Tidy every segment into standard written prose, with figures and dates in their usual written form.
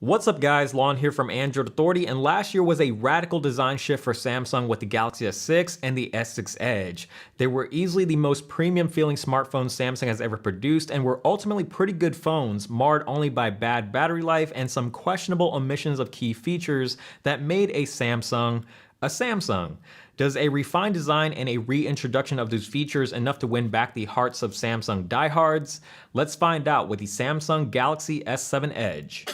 What's up guys, Lon here from Android Authority, and last year was a radical design shift for Samsung with the Galaxy S6 and the S6 Edge. They were easily the most premium feeling smartphones Samsung has ever produced and were ultimately pretty good phones, marred only by bad battery life and some questionable omissions of key features that made a Samsung a Samsung. Does a refined design and a reintroduction of those features enough to win back the hearts of Samsung diehards? Let's find out with the Samsung Galaxy S7 Edge.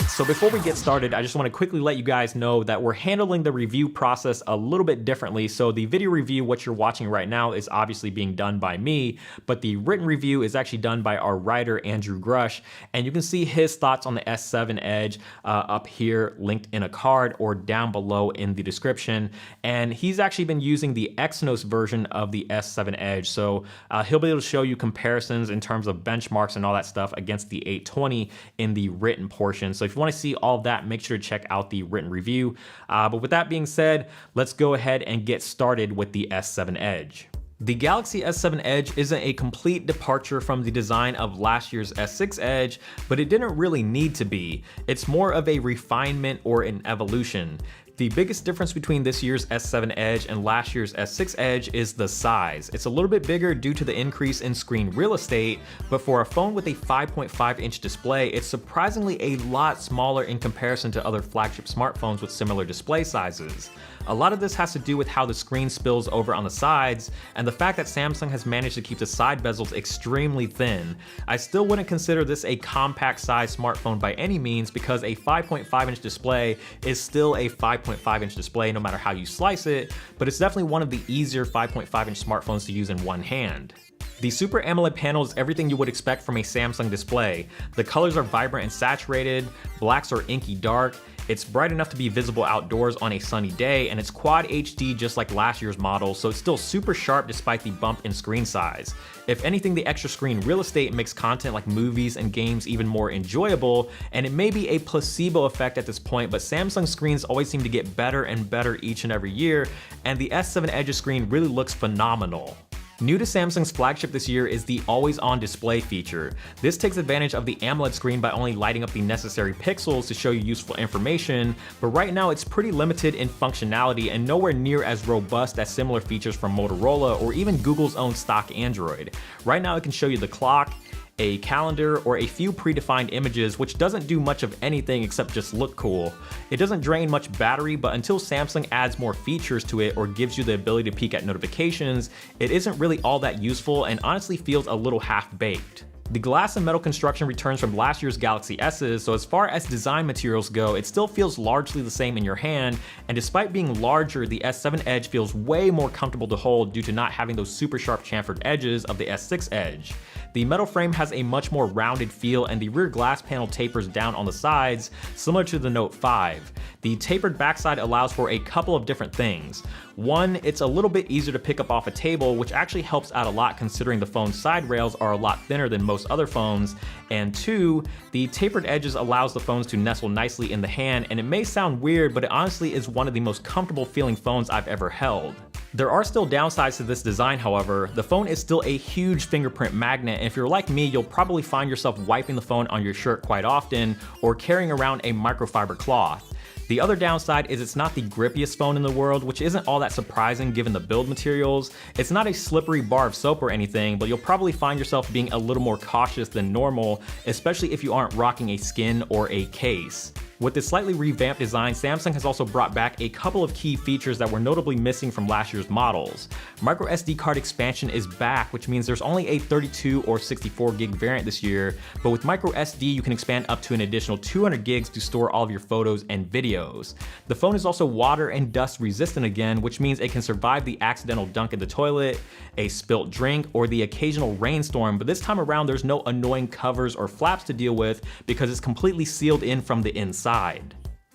So before we get started, I just want to quickly let you guys know that we're handling the review process a little bit differently. So the video review, what you're watching right now, is obviously being done by me, but the written review is actually done by our writer, Andrew Grush, and you can see his thoughts on the S7 Edge up here, linked in a card or down below in the description. And he's actually been using the Exynos version of the S7 Edge. So he'll be able to show you comparisons in terms of benchmarks and all that stuff against the 820 in the written portion. So if you want to see all of that, make sure to check out the written review. But with that being said, let's go ahead and get started with the S7 Edge. The Galaxy S7 Edge isn't a complete departure from the design of last year's S6 Edge, but it didn't really need to be. It's more of a refinement or an evolution. The biggest difference between this year's S7 Edge and last year's S6 Edge is the size. It's a little bit bigger due to the increase in screen real estate, but for a phone with a 5.5-inch display, it's surprisingly a lot smaller in comparison to other flagship smartphones with similar display sizes. A lot of this has to do with how the screen spills over on the sides and the fact that Samsung has managed to keep the side bezels extremely thin. I still wouldn't consider this a compact size smartphone by any means because a 5.5-inch display is still a 5.5-inch display no matter how you slice it, but it's definitely one of the easier 5.5-inch smartphones to use in one hand. The Super AMOLED panel is everything you would expect from a Samsung display. The colors are vibrant and saturated, blacks are inky dark, it's bright enough to be visible outdoors on a sunny day, and it's Quad HD just like last year's model, so it's still super sharp despite the bump in screen size. If anything, the extra screen real estate makes content like movies and games even more enjoyable, and it may be a placebo effect at this point, but Samsung screens always seem to get better and better each and every year, and the S7 Edge's screen really looks phenomenal. New to Samsung's flagship this year is the always-on display feature. This takes advantage of the AMOLED screen by only lighting up the necessary pixels to show you useful information, but right now it's pretty limited in functionality and nowhere near as robust as similar features from Motorola or even Google's own stock Android. Right now it can show you the clock, a calendar, or a few predefined images, which doesn't do much of anything except just look cool. It doesn't drain much battery, but until Samsung adds more features to it or gives you the ability to peek at notifications, it isn't really all that useful and honestly feels a little half-baked. The glass and metal construction returns from last year's Galaxy S's, so as far as design materials go, it still feels largely the same in your hand, and despite being larger, the S7 Edge feels way more comfortable to hold due to not having those super sharp chamfered edges of the S6 Edge. The metal frame has a much more rounded feel, and the rear glass panel tapers down on the sides, similar to the Note 5. The tapered backside allows for a couple of different things. One, it's a little bit easier to pick up off a table, which actually helps out a lot considering the phone's side rails are a lot thinner than most other phones. And two, the tapered edges allows the phones to nestle nicely in the hand, and it may sound weird, but it honestly is one of the most comfortable feeling phones I've ever held. There are still downsides to this design, however. The phone is still a huge fingerprint magnet, and if you're like me, you'll probably find yourself wiping the phone on your shirt quite often or carrying around a microfiber cloth. The other downside is it's not the grippiest phone in the world, which isn't all that surprising given the build materials. It's not a slippery bar of soap or anything, but you'll probably find yourself being a little more cautious than normal, especially if you aren't rocking a skin or a case. With this slightly revamped design, Samsung has also brought back a couple of key features that were notably missing from last year's models. Micro SD card expansion is back, which means there's only a 32 or 64 gig variant this year, but with micro SD you can expand up to an additional 200 gigs to store all of your photos and videos. The phone is also water and dust resistant again, which means it can survive the accidental dunk in the toilet, a spilt drink, or the occasional rainstorm, but this time around there's no annoying covers or flaps to deal with because it's completely sealed in from the inside.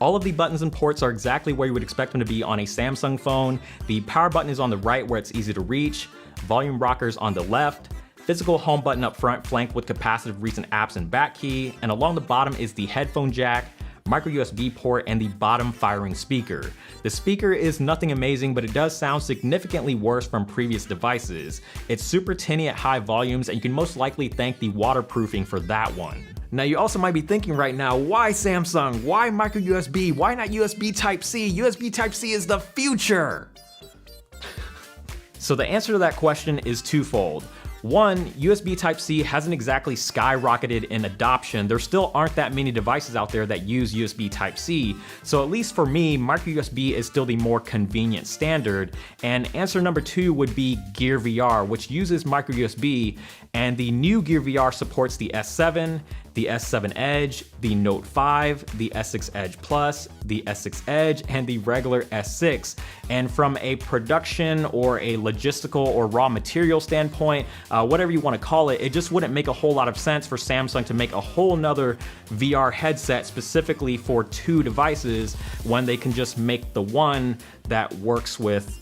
All of the buttons and ports are exactly where you would expect them to be on a Samsung phone. The power button is on the right where it's easy to reach, volume rockers on the left, physical home button up front flanked with capacitive recent apps and back key, and along the bottom is the headphone jack, micro USB port, and the bottom firing speaker. The speaker is nothing amazing, but it does sound significantly worse from previous devices. It's super tinny at high volumes, and you can most likely thank the waterproofing for that one. Now you also might be thinking right now, why Samsung? Why micro USB? Why not USB Type-C? USB Type-C is the future! So the answer to that question is twofold. One, USB Type-C hasn't exactly skyrocketed in adoption. There still aren't that many devices out there that use USB Type-C, so at least for me, micro USB is still the more convenient standard. And answer number two would be Gear VR, which uses micro USB, and the new Gear VR supports the S7, the S7 Edge, the Note 5, the S6 Edge Plus, the S6 Edge, and the regular S6. And from a production or a logistical or raw material standpoint, whatever you want to call it, it just wouldn't make a whole lot of sense for Samsung to make a whole nother VR headset specifically for two devices when they can just make the one that works with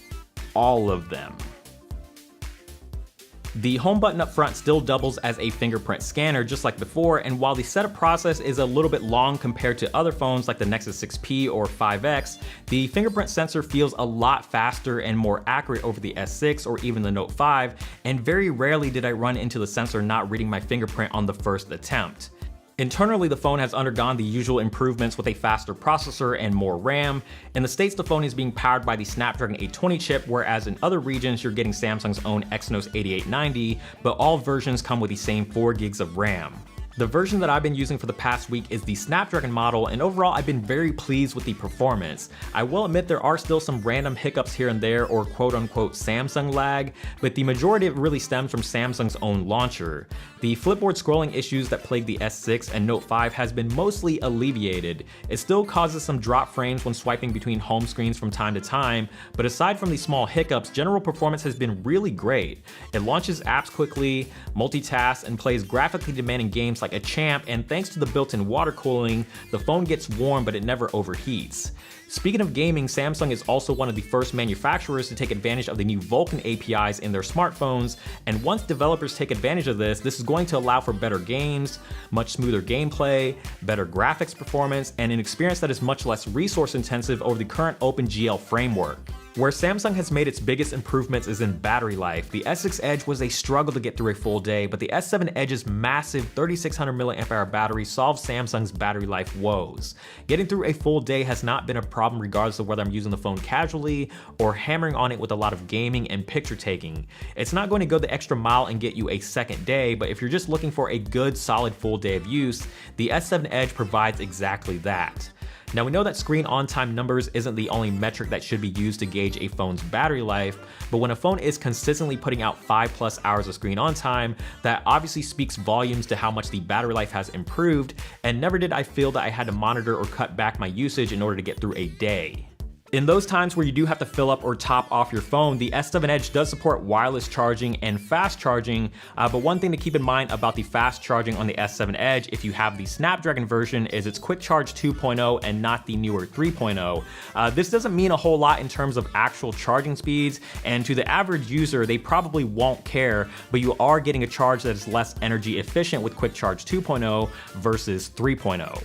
all of them. The home button up front still doubles as a fingerprint scanner just like before, and while the setup process is a little bit long compared to other phones like the Nexus 6P or 5X, the fingerprint sensor feels a lot faster and more accurate over the S6 or even the Note 5, and very rarely did I run into the sensor not reading my fingerprint on the first attempt. Internally, the phone has undergone the usual improvements with a faster processor and more RAM. In the States, the phone is being powered by the Snapdragon 820 chip, whereas in other regions, you're getting Samsung's own Exynos 8890, but all versions come with the same 4 gigs of RAM. The version that I've been using for the past week is the Snapdragon model, and overall I've been very pleased with the performance. I will admit there are still some random hiccups here and there, or quote unquote Samsung lag, but the majority of it really stems from Samsung's own launcher. The flipboard scrolling issues that plagued the S6 and Note 5 has been mostly alleviated. It still causes some drop frames when swiping between home screens from time to time, but aside from these small hiccups, general performance has been really great. It launches apps quickly, multitasks, and plays graphically demanding games like a champ, and thanks to the built-in water cooling, the phone gets warm but it never overheats. Speaking of gaming, Samsung is also one of the first manufacturers to take advantage of the new Vulkan APIs in their smartphones, and once developers take advantage of this is going to allow for better games, much smoother gameplay, better graphics performance, and an experience that is much less resource intensive over the current OpenGL framework. Where Samsung has made its biggest improvements is in battery life. The S6 Edge was a struggle to get through a full day, but the S7 Edge's massive 3600 mAh battery solves Samsung's battery life woes. Getting through a full day has not been a problem regardless of whether I'm using the phone casually or hammering on it with a lot of gaming and picture taking. It's not going to go the extra mile and get you a second day, but if you're just looking for a good solid full day of use, the S7 Edge provides exactly that. Now we know that screen on time numbers isn't the only metric that should be used to gauge a phone's battery life, but when a phone is consistently putting out 5+ hours of screen on time, that obviously speaks volumes to how much the battery life has improved, and never did I feel that I had to monitor or cut back my usage in order to get through a day. In those times where you do have to fill up or top off your phone, the S7 Edge does support wireless charging and fast charging, but one thing to keep in mind about the fast charging on the S7 Edge, if you have the Snapdragon version, is it's Quick Charge 2.0 and not the newer 3.0. This doesn't mean a whole lot in terms of actual charging speeds, and to the average user, they probably won't care, but you are getting a charge that is less energy efficient with Quick Charge 2.0 versus 3.0.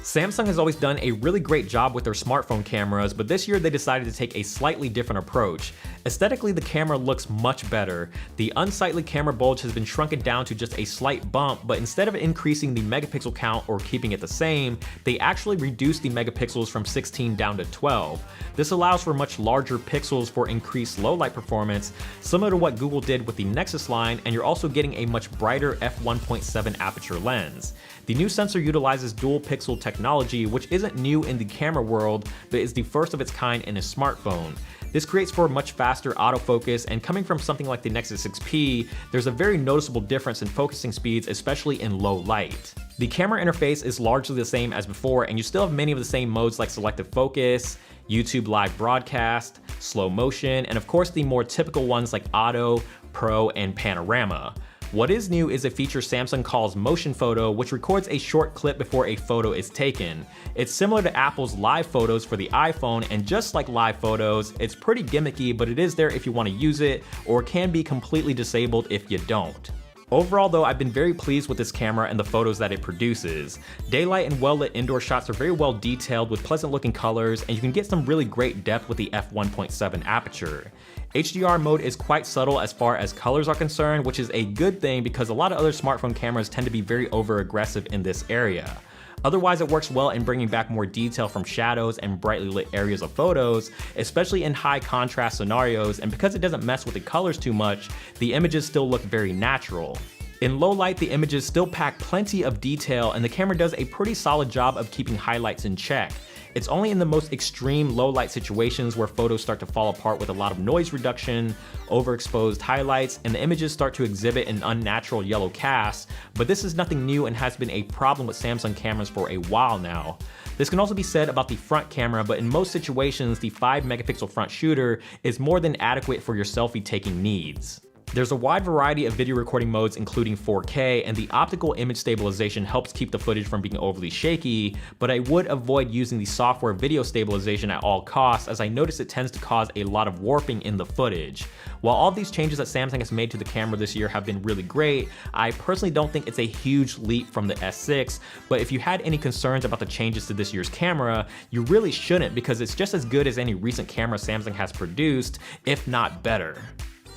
Samsung has always done a really great job with their smartphone cameras, but this year they decided to take a slightly different approach. Aesthetically, the camera looks much better. The unsightly camera bulge has been shrunken down to just a slight bump, but instead of increasing the megapixel count or keeping it the same, they actually reduced the megapixels from 16 down to 12. This allows for much larger pixels for increased low light performance, similar to what Google did with the Nexus line, and you're also getting a much brighter f1.7 aperture lens. The new sensor utilizes dual pixel technology, which isn't new in the camera world, but is the first of its kind in a smartphone. This creates for much faster autofocus, and coming from something like the Nexus 6P, there's a very noticeable difference in focusing speeds, especially in low light. The camera interface is largely the same as before, and you still have many of the same modes like selective focus, YouTube live broadcast, slow motion, and of course the more typical ones like auto, pro, and panorama. What is new is a feature Samsung calls Motion Photo, which records a short clip before a photo is taken. It's similar to Apple's Live Photos for the iPhone, and just like Live Photos, it's pretty gimmicky, but it is there if you want to use it, or can be completely disabled if you don't. Overall though, I've been very pleased with this camera and the photos that it produces. Daylight and well-lit indoor shots are very well detailed with pleasant looking colors, and you can get some really great depth with the f1.7 aperture. HDR mode is quite subtle as far as colors are concerned, which is a good thing because a lot of other smartphone cameras tend to be very over-aggressive in this area. Otherwise, it works well in bringing back more detail from shadows and brightly lit areas of photos, especially in high contrast scenarios, and because it doesn't mess with the colors too much, the images still look very natural. In low light, the images still pack plenty of detail, and the camera does a pretty solid job of keeping highlights in check. It's only in the most extreme low light situations where photos start to fall apart with a lot of noise reduction, overexposed highlights, and the images start to exhibit an unnatural yellow cast, but this is nothing new and has been a problem with Samsung cameras for a while now. This can also be said about the front camera, but in most situations, the 5 megapixel front shooter is more than adequate for your selfie taking needs. There's a wide variety of video recording modes including 4K, and the optical image stabilization helps keep the footage from being overly shaky, but I would avoid using the software video stabilization at all costs, as I notice it tends to cause a lot of warping in the footage. While all these changes that Samsung has made to the camera this year have been really great, I personally don't think it's a huge leap from the S6, but if you had any concerns about the changes to this year's camera, you really shouldn't, because it's just as good as any recent camera Samsung has produced, if not better.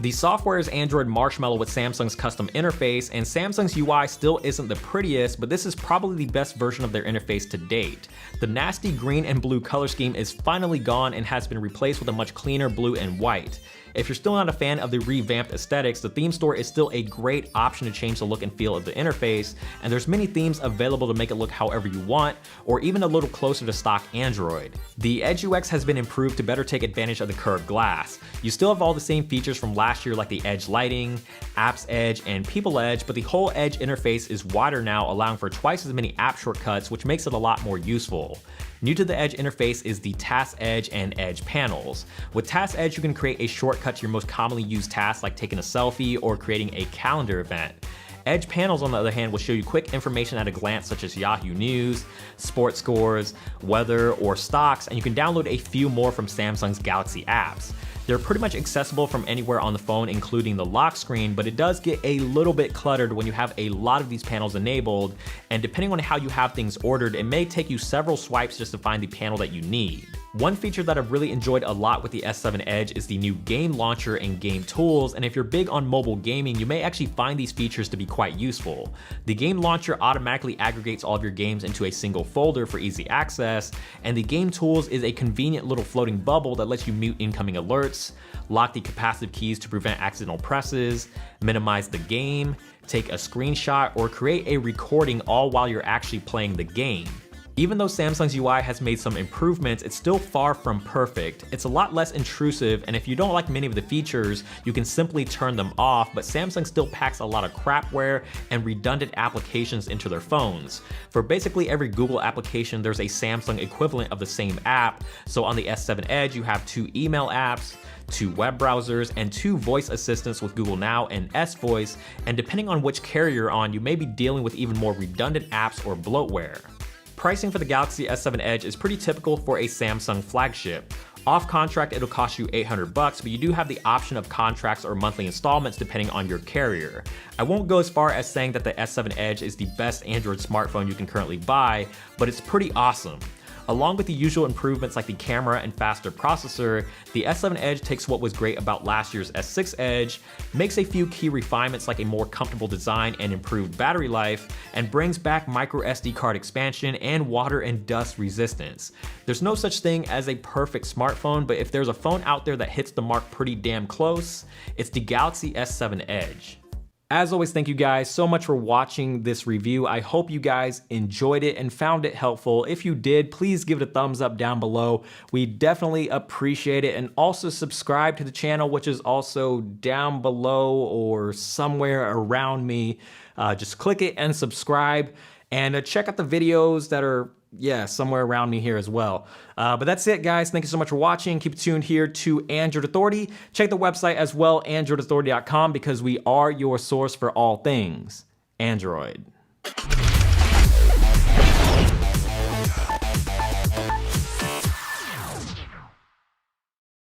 The software is Android Marshmallow with Samsung's custom interface, and Samsung's UI still isn't the prettiest, but this is probably the best version of their interface to date. The nasty green and blue color scheme is finally gone and has been replaced with a much cleaner blue and white. If you're still not a fan of the revamped aesthetics, the theme store is still a great option to change the look and feel of the interface, and there's many themes available to make it look however you want, or even a little closer to stock Android. The Edge UX has been improved to better take advantage of the curved glass. You still have all the same features from last year like the Edge lighting, Apps Edge, and People Edge, but the whole Edge interface is wider now, allowing for twice as many app shortcuts, which makes it a lot more useful. New to the Edge interface is the Task Edge and Edge panels. With Task Edge, you can create a shortcut to your most commonly used tasks like taking a selfie or creating a calendar event. Edge panels, on the other hand, will show you quick information at a glance such as Yahoo News, sports scores, weather, or stocks, and you can download a few more from Samsung's Galaxy apps. They're pretty much accessible from anywhere on the phone, including the lock screen, but it does get a little bit cluttered when you have a lot of these panels enabled, and depending on how you have things ordered, it may take you several swipes just to find the panel that you need. One feature that I've really enjoyed a lot with the S7 Edge is the new game launcher and game tools, and if you're big on mobile gaming, you may actually find these features to be quite useful. The game launcher automatically aggregates all of your games into a single folder for easy access, and the game tools is a convenient little floating bubble that lets you mute incoming alerts, lock the capacitive keys to prevent accidental presses, minimize the game, take a screenshot, or create a recording all while you're actually playing the game. Even though Samsung's UI has made some improvements, it's still far from perfect. It's a lot less intrusive, and if you don't like many of the features, you can simply turn them off, but Samsung still packs a lot of crapware and redundant applications into their phones. For basically every Google application, there's a Samsung equivalent of the same app. So on the S7 Edge, you have 2 email apps, 2 web browsers, and 2 voice assistants with Google Now and S-Voice, and depending on which carrier you're on, you may be dealing with even more redundant apps or bloatware. Pricing for the Galaxy S7 Edge is pretty typical for a Samsung flagship. Off contract, it'll cost you $800, but you do have the option of contracts or monthly installments depending on your carrier. I won't go as far as saying that the S7 Edge is the best Android smartphone you can currently buy, but it's pretty awesome. Along with the usual improvements like the camera and faster processor, the S7 Edge takes what was great about last year's S6 Edge, makes a few key refinements like a more comfortable design and improved battery life, and brings back micro SD card expansion and water and dust resistance. There's no such thing as a perfect smartphone, but if there's a phone out there that hits the mark pretty damn close, it's the Galaxy S7 Edge. As always, thank you guys so much for watching this review. I hope you guys enjoyed it and found it helpful. If you did, please give it a thumbs up down below. We definitely appreciate it. And also subscribe to the channel, which is also down below or somewhere around me. Just click it and subscribe, and check out the videos that are somewhere around me here as well. But that's it, guys. Thank you so much for watching. Keep it tuned here to Android Authority. Check the website as well, androidauthority.com, because we are your source for all things Android.